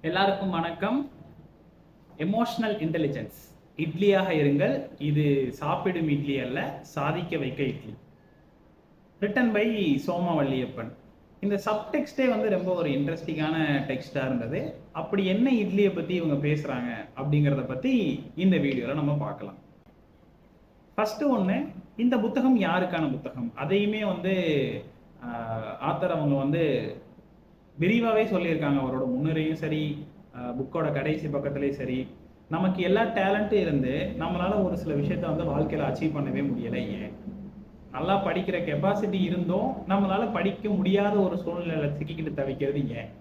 எல்லாருக்கும் வணக்கம். Emotional intelligence இட்லியாக இருங்கள், இது சாப்பிடும் இட்லி அல்ல, சாதிக்க வைக்க இட்லி. Written by Somavalliappan. இந்த சப்டெக்ஸ்டே ரொம்ப ஒரு இன்ட்ரெஸ்டிங்கான டெக்ஸ்டாக இருந்தது. அப்படி என்ன இட்லியை பற்றி இவங்க பேசுகிறாங்க அப்படிங்கிறத பற்றி இந்த வீடியோவில் நம்ம பார்க்கலாம். ஃபஸ்ட்டு ஒன்று, இந்த புத்தகம் யாருக்கான புத்தகம் அதையுமே ஆத்தர் அவங்க விரிவாகவே சொல்லியிருக்காங்க. அவரோட முன்னுரையும் சரி, புக்கோட கடைசி பக்கத்துலேயும் சரி, நமக்கு எல்லா டேலண்ட்டும் இருந்து நம்மளால் ஒரு சில விஷயத்த வாழ்க்கையில் அச்சீவ் பண்ணவே முடியலை. ஏன்? நல்லா படிக்கிற கெப்பாசிட்டி இருந்தும் நம்மளால் படிக்க முடியாத ஒரு சூழ்நிலையில் சிக்கிக்கிட்டு தவிக்கிறது ஏன்?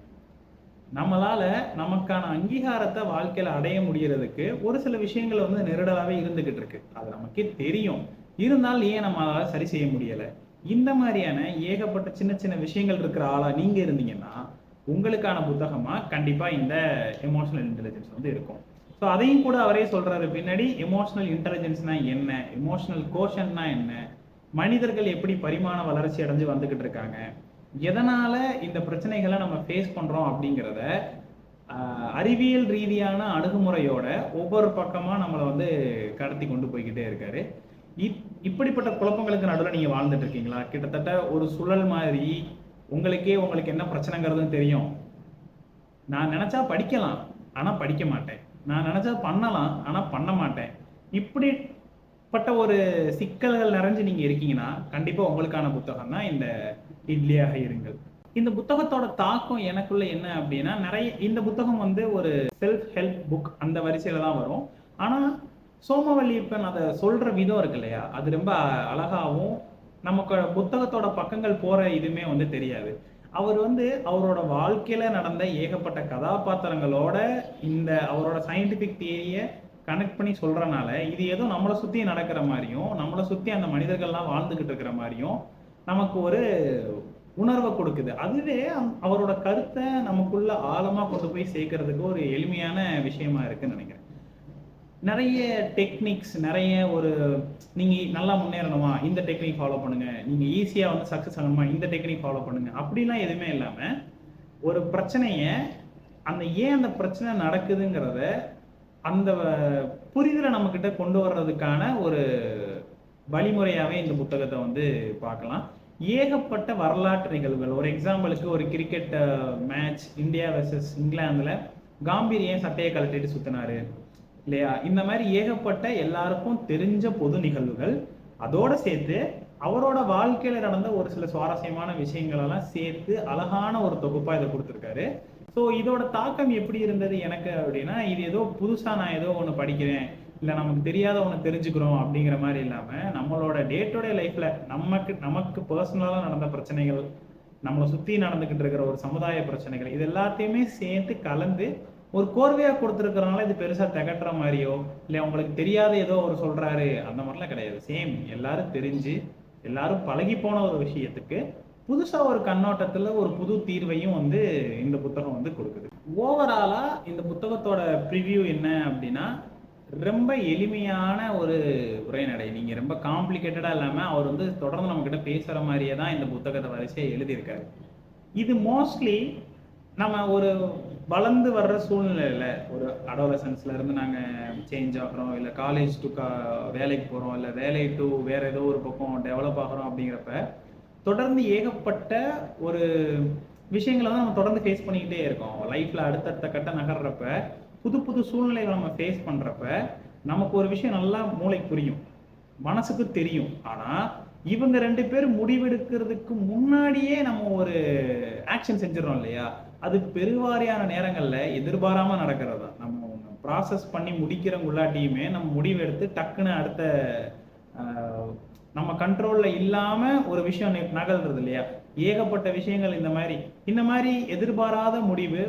நம்மளால் நமக்கான அங்கீகாரத்தை வாழ்க்கையில் அடைய முடியறதுக்கு ஒரு சில விஷயங்கள் நெருடலாகவே இருந்துக்கிட்டு இருக்கு. அது நமக்கே தெரியும், இருந்தாலும் ஏன் நம்மளால் சரி செய்ய முடியலை? இந்த மாதிரியான ஏகப்பட்ட சின்ன சின்ன விஷயங்கள் இருக்கிற ஆளா நீங்க இருந்தீங்கன்னா உங்களுக்கான புத்தகமா கண்டிப்பா இந்த எமோஷனல் இன்டெலிஜென்ஸ் இருக்கும். ஸோ அதையும் கூட அவரே சொல்றாரு பின்னாடி. எமோஷனல் இன்டெலிஜென்ஸ்னா என்ன, எமோஷனல் கோஷன்னா என்ன, மனிதர்கள் எப்படி பரிமாண வளர்ச்சி அடைஞ்சு வந்துகிட்டு இருக்காங்க, எதனால இந்த பிரச்சனைகளை நம்ம ஃபேஸ் பண்றோம் அப்படிங்கிறத அறிவியல் ரீதியான அணுகுமுறையோட ஒவ்வொரு பக்கமா நம்மளை கடத்தி கொண்டு போய்கிட்டே இருக்காரு. இப்படிப்பட்ட குழப்பங்களுக்கு நடுவில் நீங்கள் வாழ்ந்துட்டு இருக்கீங்களா? கிட்டத்தட்ட ஒரு சுழல் மாதிரி உங்களுக்கு என்ன பிரச்சனைங்கிறதும் தெரியும். நான் நினைச்சா படிக்கலாம், ஆனால் படிக்க மாட்டேன். நான் நினைச்சா பண்ணலாம், ஆனால் பண்ண மாட்டேன். இப்படிப்பட்ட ஒரு சிக்கல்கள் நிறைஞ்சு நீங்கள் இருக்கீங்கன்னா கண்டிப்பாக உங்களுக்கான புத்தகம் தான் இந்த இட்லியாக இருங்கள். இந்த புத்தகத்தோட தாக்கம் எனக்குள்ள என்ன அப்படின்னா, நிறைய இந்த புத்தகம் ஒரு செல்ஃப் ஹெல்ப் புக் அந்த வரிசையில தான் வரும். ஆனால் சோமவல்லியப்பன் அதை சொல்ற விதம் இருக்கு இல்லையா, அது ரொம்ப அழகாகவும் நமக்கு புத்தகத்தோட பக்கங்கள் போற இதுமே தெரியாது. அவர் அவரோட வாழ்க்கையில நடந்த ஏகப்பட்ட கதாபாத்திரங்களோட இந்த அவரோட சயின்டிபிக் தியரியை கனெக்ட் பண்ணி சொல்றனால இது ஏதோ நம்மளை சுத்தி நடக்கிற மாதிரியும் நம்மளை சுத்தி அந்த மனிதர்கள்லாம் வாழ்ந்துகிட்டு இருக்கிற மாதிரியும் நமக்கு ஒரு உணர்வை கொடுக்குது. அதுவே அவரோட கருத்தை நமக்குள்ள ஆழமா கொண்டு போய் சேர்க்கறதுக்கு ஒரு எளிமையான விஷயமா இருக்குன்னு நினைக்கிறேன். நிறைய டெக்னிக்ஸ், நிறைய நீங்கள் நல்லா முன்னேறணுமா இந்த டெக்னிக் ஃபாலோ பண்ணுங்க, நீங்கள் ஈஸியாக சக்ஸஸ் ஆகணுமா இந்த டெக்னிக் ஃபாலோ பண்ணுங்க, அப்படிலாம் எதுவுமே இல்லாமல் ஒரு பிரச்சனையை ஏன் அந்த பிரச்சனை நடக்குதுங்கிறத அந்த புரிதலை நம்மக்கிட்ட கொண்டு வர்றதுக்கான ஒரு வழிமுறையாகவே இந்த புத்தகத்தை பார்க்கலாம். ஏகப்பட்ட வரலாற்று நிகழ்வுகள், ஒரு எக்ஸாம்பிளுக்கு ஒரு கிரிக்கெட் மேட்ச் இந்தியா வெர்சஸ் இங்கிலாந்தில் காம்பீர் ஏன் சட்டையை கழட்டிட்டு சுற்றினாரு இல்லையா, இந்த மாதிரி ஏகப்பட்ட எல்லாருக்கும் தெரிஞ்ச பொது நிகழ்வுகள், அதோட சேர்த்து அவரோட வாழ்க்கையில நடந்த ஒரு சில சுவாரஸ்யமான விஷயங்களெல்லாம் சேர்த்து அழகான ஒரு தொகுப்பா இதை கொடுத்துருக்காரு. ஸோ இதோட தாக்கம் எப்படி இருந்தது எனக்கு அப்படின்னா, இது ஏதோ புதுசா நான் ஏதோ ஒன்று படிக்கிறேன் இல்லை நமக்கு தெரியாத ஒன்று தெரிஞ்சுக்கிறோம் அப்படிங்கிற மாதிரி இல்லாமல் நம்மளோட டே டு டே லைஃப்ல நமக்கு பர்சனலாக நடந்த பிரச்சனைகள், நம்மளை சுற்றி நடந்துக்கிட்டு இருக்கிற ஒரு சமுதாய பிரச்சனைகள், இது எல்லாத்தையுமே சேர்த்து கலந்து ஒரு கோர்வையா கொடுத்துருக்கிறனால இது பெருசா திகட்டுற மாதிரியோ இல்லை உங்களுக்கு தெரியாத ஏதோ அவர் சொல்றாரு அந்த மாதிரிலாம் கிடையாது. சேம் எல்லாரும் தெரிஞ்சு எல்லாரும் பழகி போன ஒரு விஷயத்துக்கு புதுசா ஒரு கண்ணோட்டத்துல ஒரு புது தீர்வையும் இந்த புத்தகம் கொடுக்குது. ஓவராலா இந்த புத்தகத்தோட ப்ரிவியூ என்ன அப்படின்னா, ரொம்ப எளிமையான ஒரு உரைநடை. நீங்க ரொம்ப காம்ப்ளிகேட்டடா இல்லாம அவர் தொடர்ந்து நம்ம கிட்ட பேசுற மாதிரியே தான் இந்த புத்தகத்தை வரிசையை எழுதியிருக்காரு. இது மோஸ்ட்லி நம்ம ஒரு வளர்ந்து வர்ற சூழ்நிலையில ஒரு அடோலசன்ஸ்ல இருந்து நாங்கள் சேஞ்ச் ஆகிறோம், இல்லை காலேஜ் டு வேலைக்கு போகிறோம், இல்லை வேலை டு வேற ஏதோ ஒரு பக்கம் டெவலப் ஆகிறோம் அப்படிங்கிறப்ப தொடர்ந்து ஏகப்பட்ட ஒரு விஷயங்களை நம்ம தொடர்ந்து ஃபேஸ் பண்ணிக்கிட்டே இருக்கோம். லைஃப்ல அடுத்தடுத்த கட்ட நகர்றப்ப புது புது சூழ்நிலைகளை நம்ம ஃபேஸ் பண்றப்ப நமக்கு ஒரு விஷயம் நல்லா மூளைக்கு புரியும், மனசுக்கு தெரியும். ஆனால் இவங்க ரெண்டு பேர் முடிவெடுக்கிறதுக்கு முன்னாடியே நம்ம ஒரு ஆக்ஷன் செஞ்சிடறோம் இல்லையா, அது பெருவாரியான நேரங்கள்ல எதிர்பாராம நடக்கிறது தான். நம்ம ப்ராசஸ் பண்ணி முடிக்கிறவங்களாட்டியுமே நம்ம முடிவு எடுத்து டக்குன்னு அடுத்த நம்ம கண்ட்ரோல்ல இல்லாம ஒரு விஷயம் நகல்றது இல்லையா. ஏகப்பட்ட விஷயங்கள் இந்த மாதிரி எதிர்பாராத முடிவு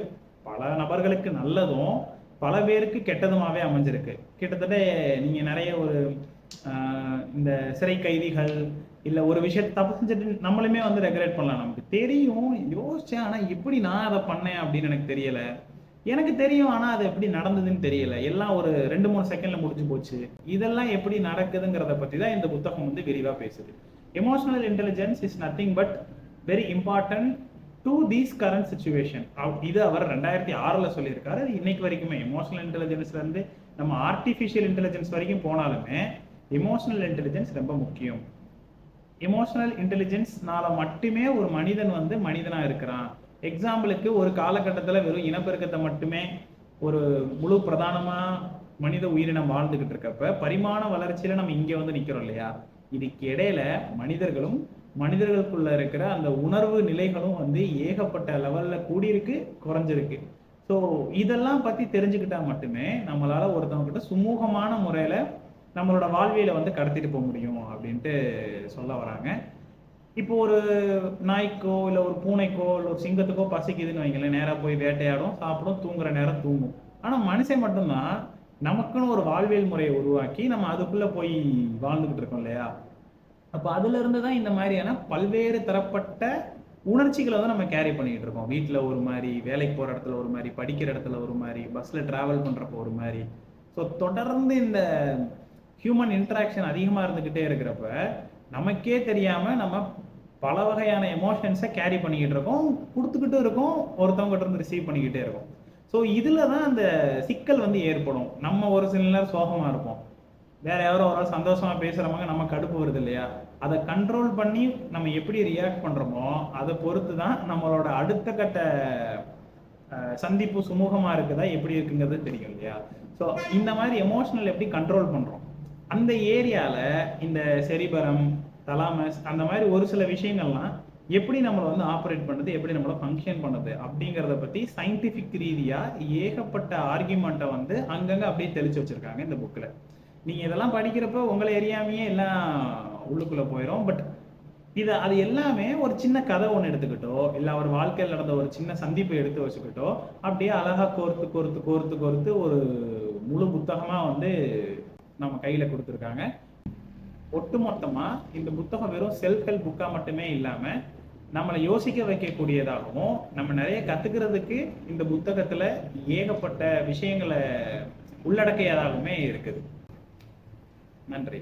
பல நபர்களுக்கு நல்லதும் பல பேருக்கு கெட்டதுமாவே அமைஞ்சிருக்கு. கிட்டத்தட்ட நீங்க நிறைய இந்த சிறை கைதிகள் இல்லை ஒரு விஷயத்தை தப்பு செஞ்சுட்டு நம்மளுமே ரெகுலேட் பண்ணலாம். நமக்கு தெரியும், யோசிச்சேன், ஆனால் எப்படி நான் அதை பண்ணேன் அப்படின்னு எனக்கு தெரியல, எனக்கு தெரியும் ஆனால் அது எப்படி நடந்ததுன்னு தெரியல, எல்லாம் ஒரு 2-3 செகண்ட்ல முடிஞ்சு போச்சு. இதெல்லாம் எப்படி நடக்குதுங்கிறத பற்றி தான் இந்த புத்தகம் விரிவாக பேசுது. Emotional intelligence is nothing but very important to these current situation. இது அவர் 2006 சொல்லியிருக்காரு. இன்னைக்கு வரைக்குமே எமோஷனல் இன்டெலிஜென்ஸ்ல இருந்து நம்ம ஆர்டிஃபிஷியல் இன்டெலிஜென்ஸ் வரைக்கும் போனாலுமே எமோஷனல் இன்டெலிஜென்ஸ் ரொம்ப முக்கியம். எமோஷனல் இன்டெலிஜென்ஸ்னால மட்டுமே ஒரு மனிதன் வந்து மனிதனா இருக்கிறான். எக்ஸாம்பிளுக்கு ஒரு காலகட்டத்தில் வெறும் இனப்பெருக்கத்தை மட்டுமே ஒரு முழு பிரதானமா மனித உயிரினம் வாழ்ந்துகிட்டு இருக்கப்ப பரிமாண வளர்ச்சியில நம்ம இங்க வந்து நிக்கிறோம் இல்லையா? இதுக்கு இடையில மனிதர்களுக்குள்ள இருக்கிற அந்த உணர்வு நிலைகளும் வந்து ஏகப்பட்ட லெவல்ல கூடியிருக்கு, குறைஞ்சிருக்கு. ஸோ இதெல்லாம் பத்தி தெரிஞ்சுக்கிட்டா மட்டுமே நம்மளால ஒருத்தவங்க கிட்ட சுமூகமான முறையில நம்மளோட வாழ்வியலை வந்து கடத்திட்டு போக முடியும் அப்படின்ட்டு சொல்ல வராங்க. இப்போ ஒரு நாய்க்கோ இல்லை ஒரு பூனைக்கோ இல்லை ஒரு சிங்கத்துக்கோ பசிக்குதுன்னு வைங்களேன், நேராக போய் வேட்டையாடும், சாப்பிடும், தூங்குற நேரம் தூங்கும். ஆனால் மனுஷன் மட்டும்தான் நமக்குன்னு ஒரு வாழ்வியல் முறையை உருவாக்கி நம்ம அதுக்குள்ள போய் வாழ்ந்துகிட்டு இருக்கோம் இல்லையா? அப்போ அதுல இருந்து தான் இந்த மாதிரியான பல்வேறு தரப்பட்ட உணர்ச்சிகளை வந்து நம்ம கேரி பண்ணிட்டு இருக்கோம். வீட்டில் ஒரு மாதிரி, வேலைக்கு போகிற இடத்துல ஒரு மாதிரி, படிக்கிற இடத்துல ஒரு மாதிரி, பஸ்ஸில் ட்ராவல் பண்ணுறப்போ ஒரு மாதிரி. ஸோ தொடர்ந்து இந்த ஹியூமன் இன்ட்ராக்ஷன் அதிகமாக இருந்துக்கிட்டே இருக்கிறப்ப நமக்கே தெரியாமல் நம்ம பல வகையான எமோஷன்ஸை கேரி பண்ணிக்கிட்டு இருக்கோம், கொடுத்துக்கிட்டும் இருக்கோம், ஒருத்தவங்ககிட்ட இருந்து ரிசீவ் பண்ணிக்கிட்டே இருக்கோம். ஸோ இதில் தான் அந்த சிக்கல் வந்து ஏற்படும். நம்ம ஒரு சில நேரம் சோகமாக இருப்போம், வேற யாரோ ஒரு சந்தோஷமா பேசுறவங்க நம்ம கடுப்பு வருது இல்லையா? அதை கண்ட்ரோல் பண்ணி நம்ம எப்படி ரியாக்ட் பண்றோமோ அதை பொறுத்து தான் நம்மளோட அடுத்த கட்ட சந்திப்பு சுமூகமா இருக்குதா எப்படி இருக்குங்கிறது தெரியும் இல்லையா? ஸோ இந்த மாதிரி எமோஷனல் எப்படி கண்ட்ரோல் பண்றோம், அந்த ஏரியால இந்த செரிபரம், தலாமஸ், அந்த மாதிரி ஒரு சில விஷயங்கள்லாம் எப்படி நம்மளை வந்து ஆப்ரேட் பண்ணுது, எப்படி நம்மளை ஃபங்க்ஷன் பண்ணுது அப்படிங்கிறத பத்தி சயின்டிஃபிக் ரீதியா ஏகப்பட்ட ஆர்கியூமெண்ட்டை வந்து அங்கங்க அப்படியே தெளிச்சு வச்சிருக்காங்க இந்த புக்ல. நீங்க இதெல்லாம் படிக்கிறப்ப உங்களை எரியாமையே எல்லாம் உள்ளுக்குள்ள போயிடும். பட் அது எல்லாமே ஒரு சின்ன கதை ஒன்று எடுத்துக்கிட்டோ இல்லை அவர் வாழ்க்கையில் நடந்த ஒரு சின்ன சந்திப்பை எடுத்து வச்சுக்கிட்டோ அப்படியே அழகா கோர்த்து கோர்த்து கோர்த்து கோர்த்து ஒரு முழு புத்தகமா வந்து நம்ம கையில கொடுத்துருக்காங்க. ஒட்டுமொத்தமா இந்த புத்தகம் வெறும் செல்ஃப் ஹெல்ப் புக்கா மட்டுமே இல்லாம நம்மளை யோசிக்க வைக்கக்கூடியதாகவும், நம்ம நிறைய கத்துக்கிறதுக்கு இந்த புத்தகத்துல ஏகப்பட்ட விஷயங்களை உள்ளடக்கியதாகவுமே இருக்குது. நன்றி.